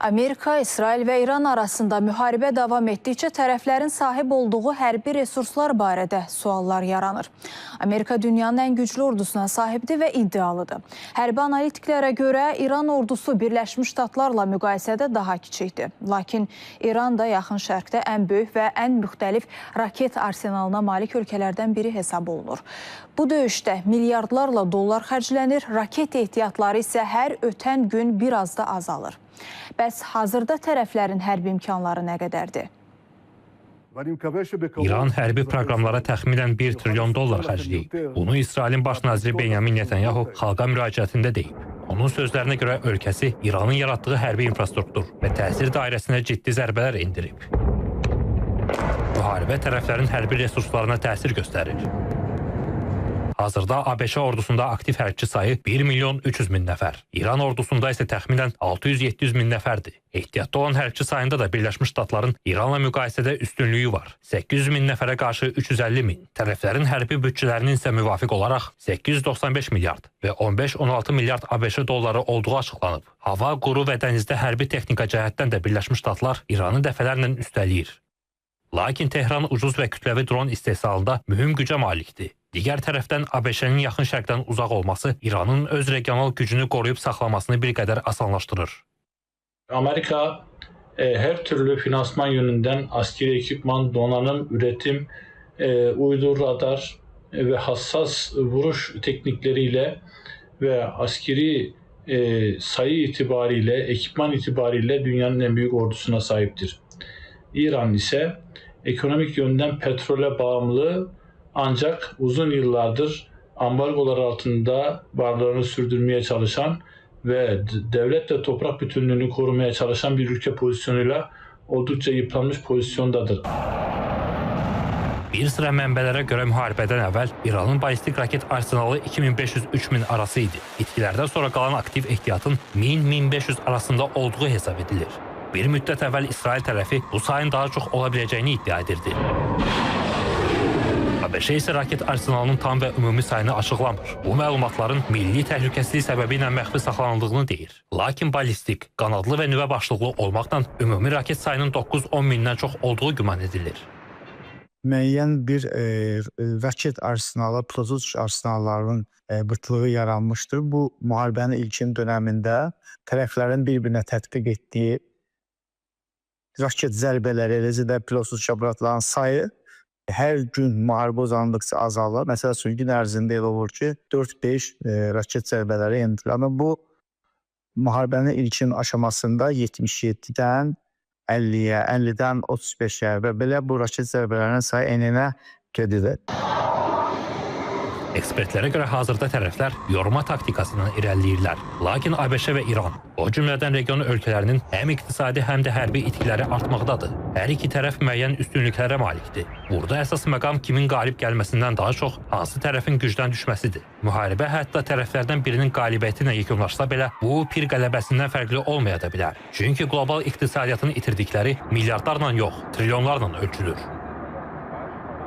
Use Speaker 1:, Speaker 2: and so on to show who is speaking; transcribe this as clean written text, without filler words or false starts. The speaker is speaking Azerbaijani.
Speaker 1: Amerika, İsrail və İran arasında müharibə davam etdikcə tərəflərin sahib olduğu hərbi resurslar barədə suallar yaranır. Amerika dünyanın ən güclü ordusuna sahibdir və iddialıdır. Hərbi analitiklərə görə İran ordusu Birləşmiş Ştatlarla müqayisədə daha kiçikdir. Lakin İran da Yaxın Şərqdə ən böyük və ən müxtəlif raket arsenalına malik ölkələrdən biri hesab olunur. Bu döyüşdə milyardlarla dollar xərclənir, raket ehtiyatları isə hər ötən gün biraz da azalır. Bəs hazırda tərəflərin hərbi imkanları nə qədərdir?
Speaker 2: İran hərbi proqramlara təxminən 1 trilyon dollar xərcləyib. Bunu İsrailin baş naziri Benyamin Netanyahu xalqa müraciətində deyib. Onun sözlərinə görə ölkəsi İranın yaratdığı hərbi infrastruktur və təsir dairəsinə ciddi zərbələr endirib. Müharibə tərəflərin hərbi resurslarına təsir göstərir. Hazırda ABŞ ordusunda aktiv hərbçi sayı 1 milyon 300 min nəfər. İran ordusunda isə təxminən 600-700 min nəfərdir. Ehtiyatda olan hərbçi sayında da Birləşmiş Ştatların İranla müqayisədə üstünlüyü var. 800 min nəfərə qarşı 350 min. Tərəflərin hərbi bütçələrinin isə müvafiq olaraq 895 milyard və 15-16 milyard ABŞ dolları olduğu açıqlanıb. Hava, quru və dənizdə hərbi texnika cəhətdən də Birləşmiş Ştatlar İranı dəfələrlə üstələyir. Lakin Tehran ucuz və kütləvi dron istehsalında mühüm gücə malikdir. Digər tərəfdən ABŞ-nin yaxın şərqdən uzaq olması İranın öz regional gücünü qoruyub saxlamasını bir qədər asanlaşdırır.
Speaker 3: Amerika hər türlü finansman yönündən askeri ekipman, donanım, üretim, uydu radar və hassas vuruş teknikleriyle və askeri sayı itibariyle, ekipman itibariyle dünyanın en büyük ordusuna sahiptir. İran ise ekonomik yönden petrole bağımlı, ancak uzun yıllardır ambargolar altında varlığını sürdürmeye çalışan ve devletle toprak bütünlüğünü korumaya çalışan bir ülke pozisyonuyla oldukça yıpranmış pozisyondadır.
Speaker 2: Bir sıra mənbələrə görə müharibədən əvvəl İranın balistik raket arsenalı 2500-3000 arası idi. İtkilərdən sonra qalan aktiv ehtiyatın 1000-1500 arasında olduğu hesab edilir. Bir müddət əvvəl İsrail tərəfi bu sayın daha çox ola biləcəyini iddia edirdi. ABŞ isə raket arsenalının tam və ümumi sayını açıqlamır. Bu məlumatların milli təhlükəsizlik səbəbi ilə məxfi saxlanıldığını deyir. Lakin balistik, qanadlı və nüvə başlıqlı olmaqla ümumi raket sayının 9-10 mindən çox olduğu güman edilir.
Speaker 4: Müəyyən bir raket arsenalı, pilotsuz arsenalların bütünlüğü yaranmışdır. Bu müharibənin ilkin dönəmində tərəflərin bir-birinə tətbiq etdiyi raket zərbələri, eləcə də pilotsuz aparatların sayı hər gün müharibə uzandıqca azalır. Məsələn, gün ərzində elə olur ki, 4-5 raket zərbələri endirir. Amma bu müharibənin ilkin aşamasında 77-dən 50-yə, 50-dən 35-ə və belə bu raket zərbələrinin sayı enine gedir.
Speaker 2: Ekspertlərə görə hazırda tərəflər yorma taktikasından irəliləyirlər. Lakin ABŞ və İran, o cümlədən region ölkələrinin həm iqtisadi, həm də hərbi itkiləri artmaqdadır. Hər iki tərəf müəyyən üstünlüklərə malikdir. Burada əsas məqam kimin qalib gəlməsindən daha çox hansı tərəfin gücdən düşməsidir. Müharibə hətta tərəflərdən birinin qalibiyyəti ilə yekunlaşsa belə, bu pir qələbəsindən fərqli olmaya da bilər. Çünki qlobal iqtisadiyyatın itirdikləri milyardlarla yox, trilyonlarla ölçülür.